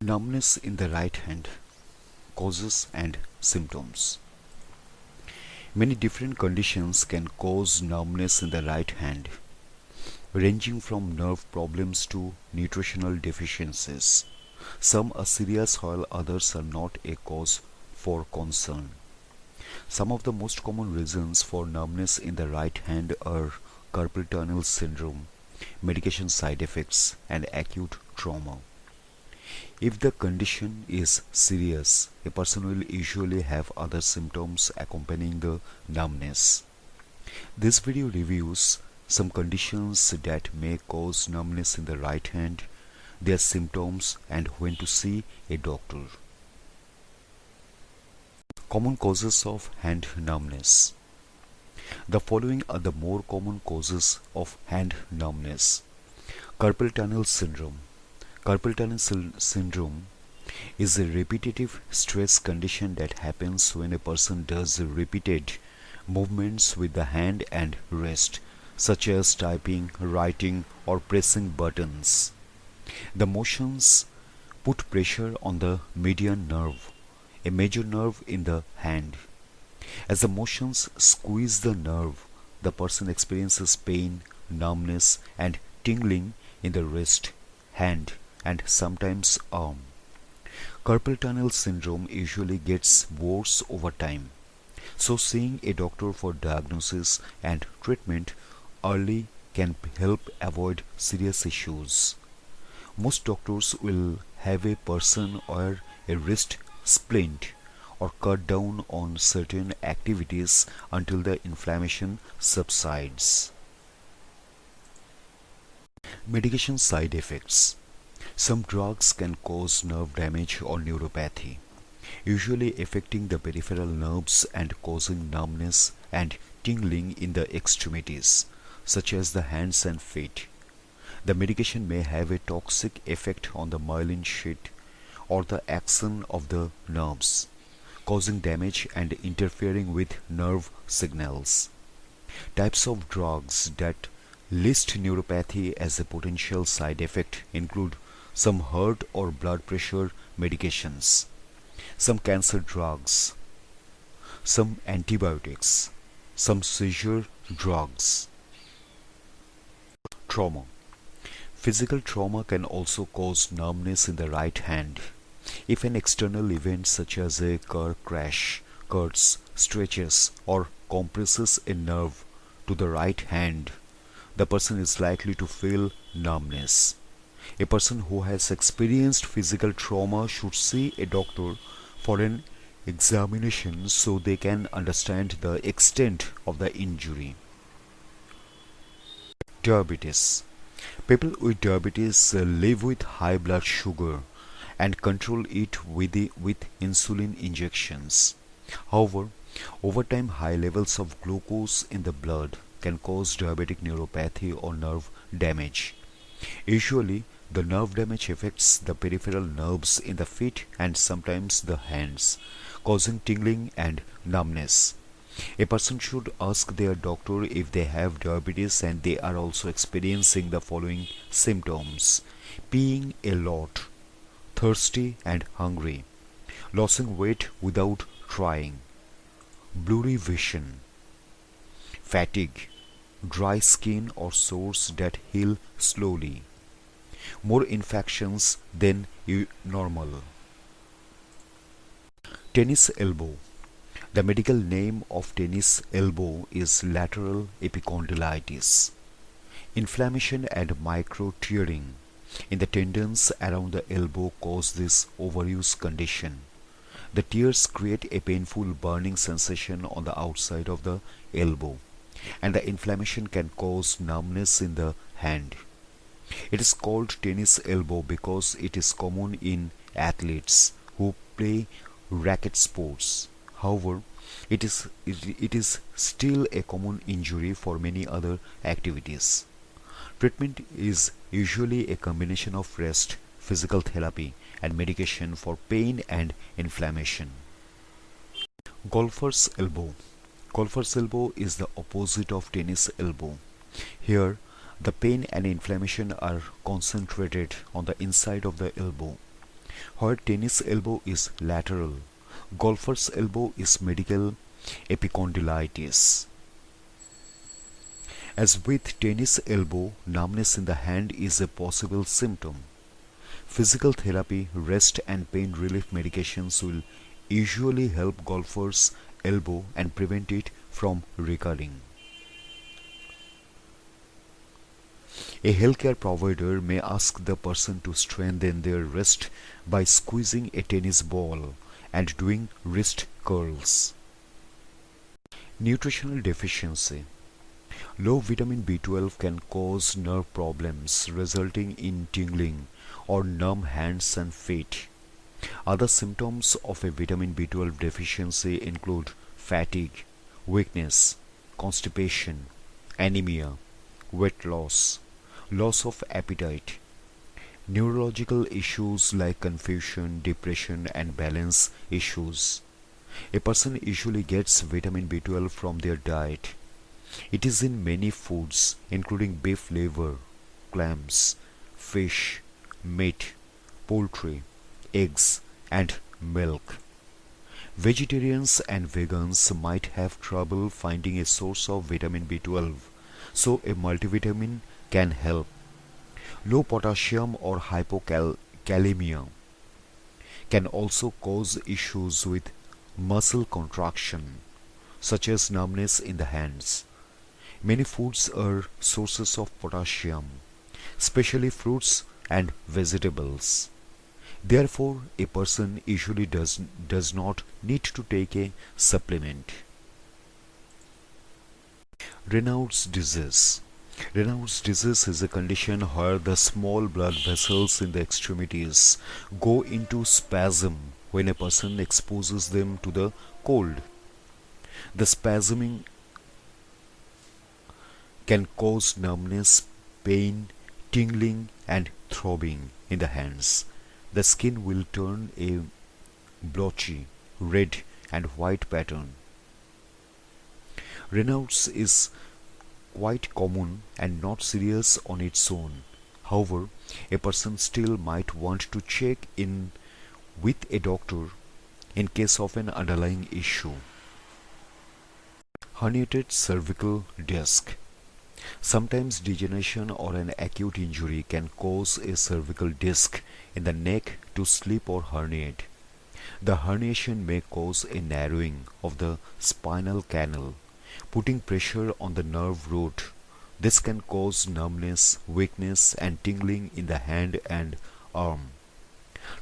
Numbness in the right hand, causes and symptoms. Many different conditions can cause numbness in the right hand, ranging from nerve problems to nutritional deficiencies. Some are serious while others are not a cause for concern. Some of the most common reasons for numbness in the right hand are carpal tunnel syndrome, medication side effects, and acute trauma. If the condition is serious, a person will usually have other symptoms accompanying the numbness. This video reviews some conditions that may cause numbness in the right hand, their symptoms, and when to see a doctor. Common causes of hand numbness. The following are the more common causes of hand numbness. Carpal tunnel syndrome. Carpal tunnel syndrome is a repetitive stress condition that happens when a person does repeated movements with the hand and wrist, such as typing, writing, or pressing buttons. The motions put pressure on the median nerve, a major nerve in the hand. As the motions squeeze the nerve, the person experiences pain, numbness, and tingling in the wrist, hand, and sometimes arm. Carpal tunnel syndrome usually gets worse over time, so seeing a doctor for diagnosis and treatment early can help avoid serious issues. Most doctors will have a person wear a wrist splint or cut down on certain activities until the inflammation subsides. Medication side effects. Some drugs can cause nerve damage or neuropathy, usually affecting the peripheral nerves and causing numbness and tingling in the extremities, such as the hands and feet. The medication may have a toxic effect on the myelin sheath or the axon of the nerves, causing damage and interfering with nerve signals. Types of drugs that list neuropathy as a potential side effect include some heart or blood pressure medications, some cancer drugs, some antibiotics, some seizure drugs. Trauma. Physical trauma can also cause numbness in the right hand. If an external event such as a car crash cuts, stretches, or compresses a nerve to the right hand, the person is likely to feel numbness. A person who has experienced physical trauma should see a doctor for an examination so they can understand the extent of the injury. Diabetes. People with diabetes live with high blood sugar and control it with insulin injections. However, over time high levels of glucose in the blood can cause diabetic neuropathy or nerve damage. Usually, the nerve damage affects the peripheral nerves in the feet and sometimes the hands, causing tingling and numbness. A person should ask their doctor if they have diabetes and they are also experiencing the following symptoms: peeing a lot, thirsty and hungry, losing weight without trying, blurry vision, fatigue, dry skin or sores that heal slowly, more infections than normal. Tennis elbow. The medical name of tennis elbow is lateral epicondylitis. Inflammation and micro-tearing in the tendons around the elbow cause this overuse condition. The tears create a painful burning sensation on the outside of the elbow, and the inflammation can cause numbness in the hand. It is called tennis elbow because it is common in athletes who play racket sports. However, it is still a common injury for many other activities. Treatment is usually a combination of rest, physical therapy, and medication for pain and inflammation. Golfer's elbow. Golfer's elbow is the opposite of tennis elbow. Here, the pain and inflammation are concentrated on the inside of the elbow. where tennis elbow is lateral. Golfer's elbow is medial epicondylitis. As with tennis elbow, numbness in the hand is a possible symptom. Physical therapy, rest and pain relief medications will usually help golfer's elbow and prevent it from recurring. A healthcare provider may ask the person to strengthen their wrist by squeezing a tennis ball and doing wrist curls. Nutritional deficiency. Low vitamin B12 can cause nerve problems resulting in tingling or numb hands and feet. Other symptoms of a vitamin B12 deficiency include fatigue, weakness, constipation, anemia, weight loss, loss of appetite, neurological issues like confusion, depression and balance issues. A person usually gets vitamin B12 from their diet. It is in many foods including beef liver, clams, fish, meat, poultry, eggs and milk. Vegetarians and vegans might have trouble finding a source of vitamin B12, so a multivitamin can help. Low potassium or hypokalemia can also cause issues with muscle contraction, such as numbness in the hands. Many foods are sources of potassium, especially fruits and vegetables. Therefore, a person usually does not need to take a supplement. Raynaud's disease. Raynaud's disease is a condition where the small blood vessels in the extremities go into spasm when a person exposes them to the cold. The spasming can cause numbness, pain, tingling and throbbing in the hands. The skin will turn a blotchy, red and white pattern. Raynaud's is quite common and not serious on its own. However, a person still might want to check in with a doctor in case of an underlying issue. Herniated cervical disc. Sometimes degeneration or an acute injury can cause a cervical disc in the neck to slip or herniate. The herniation may cause a narrowing of the spinal canal, putting pressure on the nerve root. This can cause numbness, weakness and tingling in the hand and arm.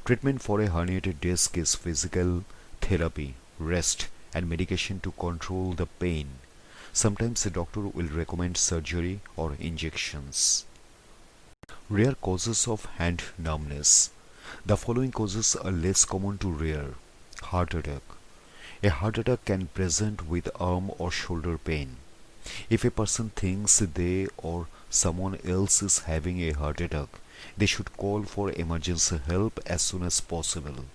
Treatment for a herniated disc is physical therapy, rest and medication to control the pain. Sometimes a doctor will recommend surgery or injections. Rare causes of hand numbness. The following causes are less common to rare. Heart attack. A heart attack can present with arm or shoulder pain. If a person thinks they or someone else is having a heart attack, they should call for emergency help as soon as possible.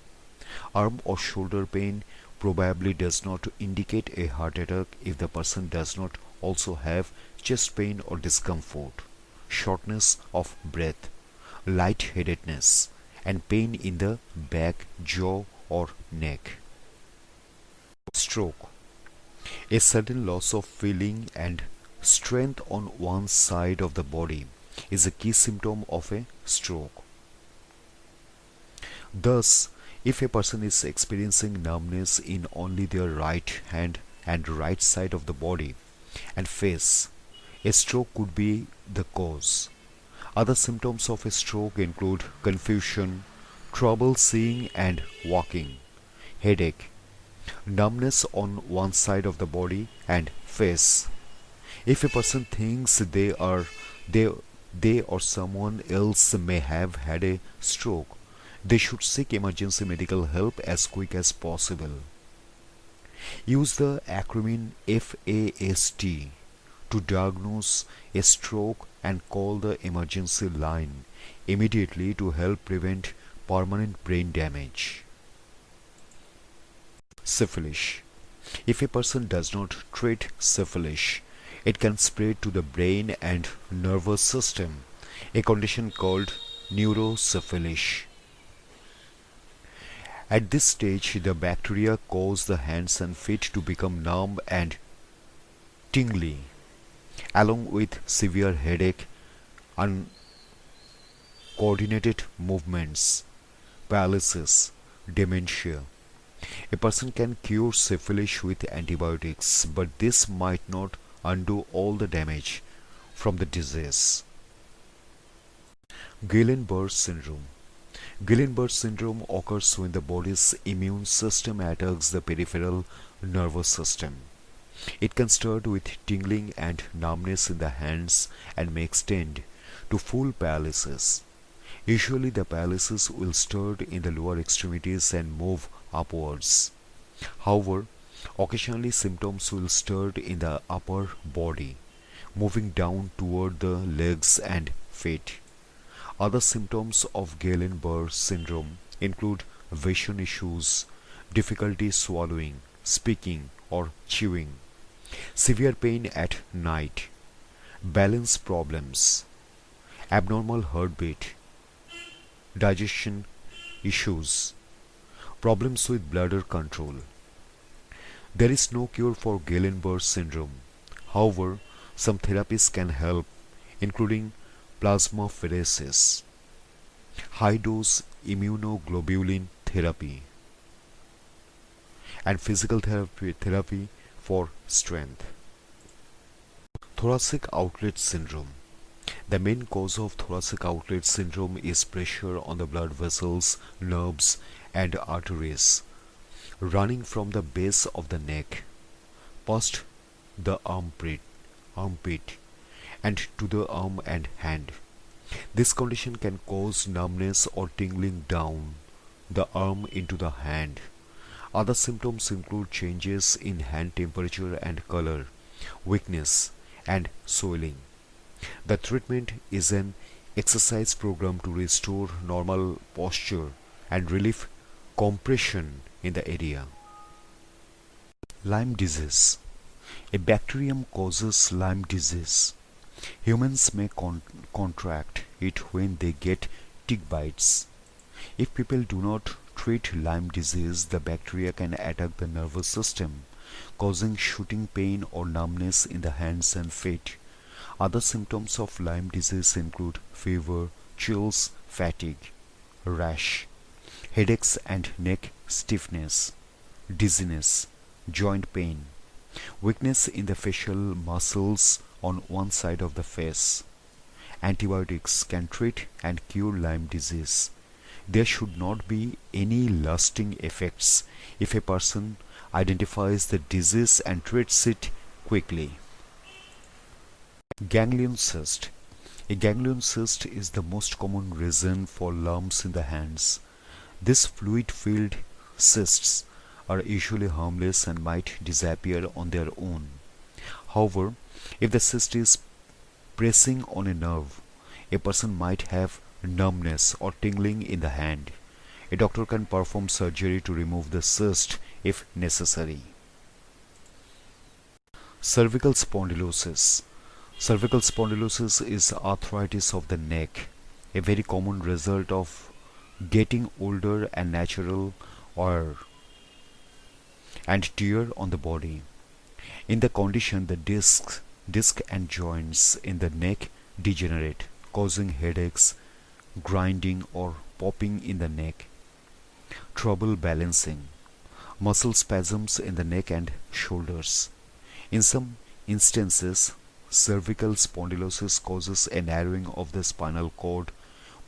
Arm or shoulder pain probably does not indicate a heart attack if the person does not also have chest pain or discomfort, shortness of breath, lightheadedness, and pain in the back, jaw, or neck. Stroke. A sudden loss of feeling and strength on one side of the body is a key symptom of a stroke. Thus, if a person is experiencing numbness in only their right hand and right side of the body and face, a stroke could be the cause. Other symptoms of a stroke include confusion, trouble seeing and walking, headache, numbness on one side of the body and face. If a person thinks they or someone else may have had a stroke, they should seek emergency medical help as quick as possible. Use the acronym FAST to diagnose a stroke and call the emergency line immediately to help prevent permanent brain damage. Syphilis. If a person does not treat syphilis, it can spread to the brain and nervous system, a condition called neurosyphilis. At this stage, the bacteria cause the hands and feet to become numb and tingly, along with severe headache, uncoordinated movements, paralysis, dementia. A person can cure syphilis with antibiotics, but this might not undo all the damage from the disease. Guillain-Barré syndrome. Guillain-Barré syndrome occurs when the body's immune system attacks the peripheral nervous system. It can start with tingling and numbness in the hands and may extend to full paralysis. Usually the paralysis will start in the lower extremities and move upwards. However, occasionally symptoms will start in the upper body, moving down toward the legs and feet. Other symptoms of Guillain-Barré syndrome include vision issues, difficulty swallowing, speaking or chewing, severe pain at night, balance problems, abnormal heartbeat, digestion issues, problems with bladder control. There is no cure for Guillain-Barré syndrome. However, some therapies can help, including plasmapheresis, high-dose immunoglobulin therapy, and physical therapy for strength. Thoracic outlet syndrome. The main cause of thoracic outlet syndrome is pressure on the blood vessels, nerves, and arteries running from the base of the neck past the armpit and to the arm and hand. This condition can cause numbness or tingling down the arm into the hand. Other symptoms include changes in hand temperature and color, weakness, and swelling. The treatment is an exercise program to restore normal posture and relieve compression in the area. Lyme disease. A bacterium causes Lyme disease. Humans may contract it when they get tick bites. If people do not treat Lyme disease, the bacteria can attack the nervous system, causing shooting pain or numbness in the hands and feet. Other symptoms of Lyme disease include fever, chills, fatigue, rash, headaches and neck stiffness, dizziness, joint pain, weakness in the facial muscles on one side of the face. Antibiotics can treat and cure Lyme disease. There should not be any lasting effects if a person identifies the disease and treats it quickly. Ganglion cyst. A ganglion cyst is the most common reason for lumps in the hands. These fluid-filled cysts are usually harmless and might disappear on their own. However, if the cyst is pressing on a nerve, a person might have numbness or tingling in the hand. A doctor can perform surgery to remove the cyst if necessary. Cervical spondylosis. Cervical spondylosis is arthritis of the neck, a very common result of getting older and natural or and tear on the body. In the condition, the disc and joints in the neck degenerate, causing headaches, grinding or popping in the neck, trouble balancing, muscle spasms in the neck and shoulders. In some instances, cervical spondylosis causes a narrowing of the spinal cord,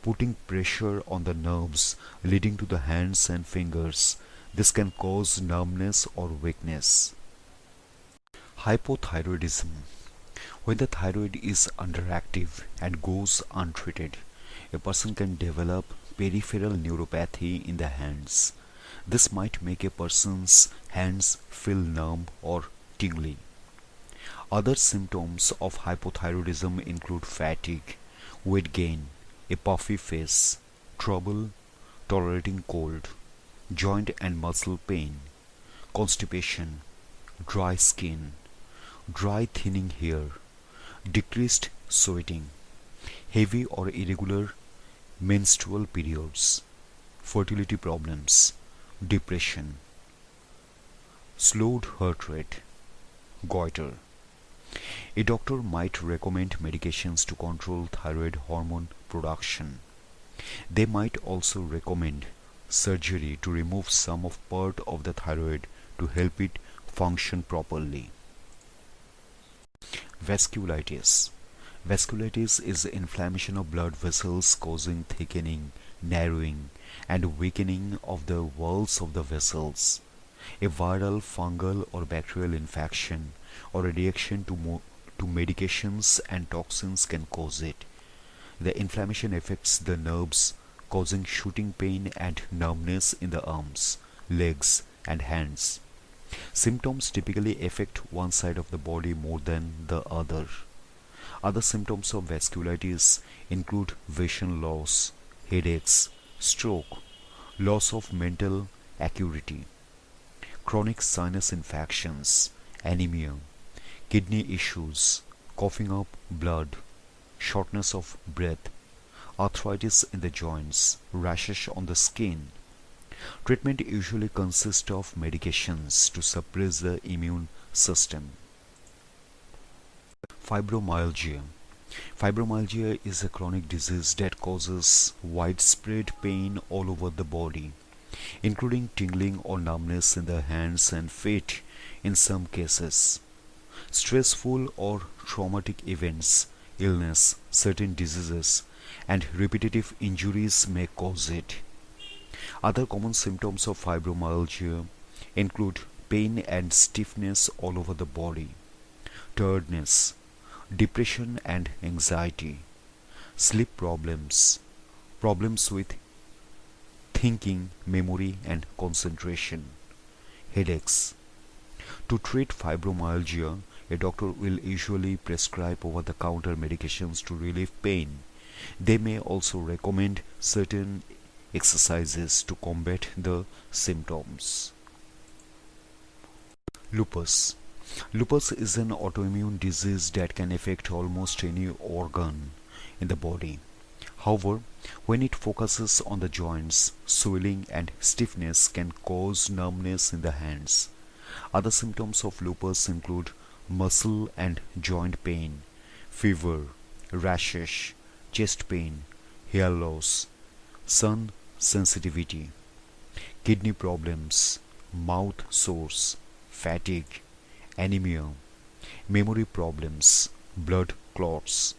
putting pressure on the nerves leading to the hands and fingers. This can cause numbness or weakness. Hypothyroidism. When the thyroid is underactive and goes untreated, a person can develop peripheral neuropathy in the hands. This might make a person's hands feel numb or tingly. Other symptoms of hypothyroidism include fatigue, weight gain, a puffy face, trouble tolerating cold, joint and muscle pain, constipation, dry skin, dry thinning hair, decreased sweating, heavy or irregular menstrual periods, fertility problems, depression, slowed heart rate, goiter. A doctor might recommend medications to control thyroid hormone production. They might also recommend surgery to remove some of part of the thyroid to help it function properly. Vasculitis. Vasculitis is inflammation of blood vessels causing thickening, narrowing, and weakening of the walls of the vessels. A viral, fungal, or bacterial infection or a reaction to medications and toxins can cause it. The inflammation affects the nerves, causing shooting pain and numbness in the arms, legs, and hands. Symptoms typically affect one side of the body more than the other. Other symptoms of vasculitis include vision loss, headaches, stroke, loss of mental acuity, chronic sinus infections, anemia, kidney issues, coughing up blood, shortness of breath, arthritis in the joints, rashes on the skin. Treatment usually consists of medications to suppress the immune system. Fibromyalgia. Fibromyalgia is a chronic disease that causes widespread pain all over the body, including tingling or numbness in the hands and feet in some cases. Stressful or traumatic events, illness, certain diseases, and repetitive injuries may cause it. Other common symptoms of fibromyalgia include pain and stiffness all over the body, tiredness, depression and anxiety, sleep problems, problems with thinking, memory, and concentration, headaches. To treat fibromyalgia, a doctor will usually prescribe over-the-counter medications to relieve pain. They may also recommend certain exercises to combat the symptoms. Lupus. Lupus is an autoimmune disease that can affect almost any organ in the body. However, when it focuses on the joints, swelling and stiffness can cause numbness in the hands. Other symptoms of lupus include muscle and joint pain, fever, rashes, chest pain, hair loss, sun sensitivity, kidney problems, mouth sores, fatigue, anemia, memory problems, blood clots,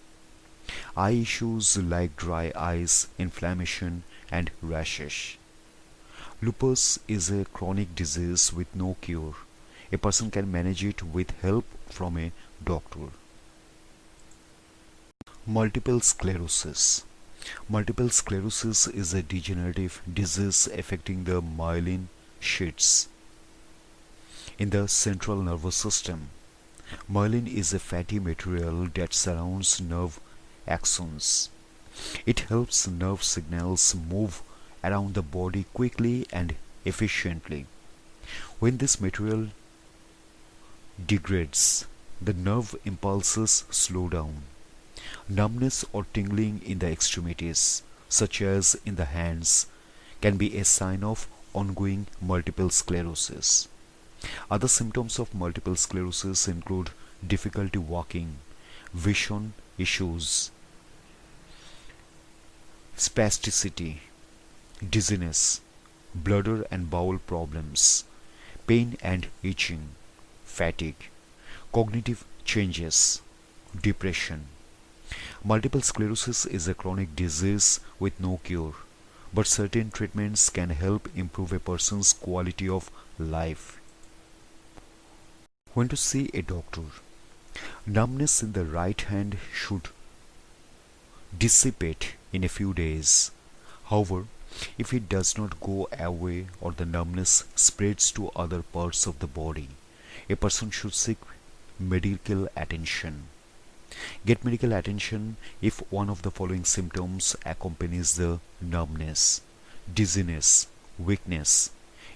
eye issues like dry eyes, inflammation, and rashes. Lupus is a chronic disease with no cure. A person can manage it with help from a doctor. Multiple sclerosis. Multiple sclerosis is a degenerative disease affecting the myelin sheaths in the central nervous system. Myelin is a fatty material that surrounds nerve axons. It helps nerve signals move around the body quickly and efficiently. When this material degrades, the nerve impulses slow down. Numbness or tingling in the extremities, such as in the hands, can be a sign of ongoing multiple sclerosis. Other symptoms of multiple sclerosis include difficulty walking, vision issues, spasticity, dizziness, bladder and bowel problems, pain and itching, fatigue, cognitive changes, depression. Multiple sclerosis is a chronic disease with no cure, but certain treatments can help improve a person's quality of life. When to see a doctor. Numbness in the right hand should dissipate in a few days. However, if it does not go away or the numbness spreads to other parts of the body, a person should seek medical attention. Get medical attention if one of the following symptoms accompanies the numbness: dizziness, weakness,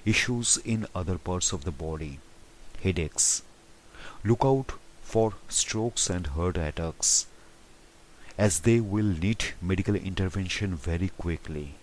issues in other parts of the body, headaches. Look out for strokes and heart attacks, as they will need medical intervention very quickly.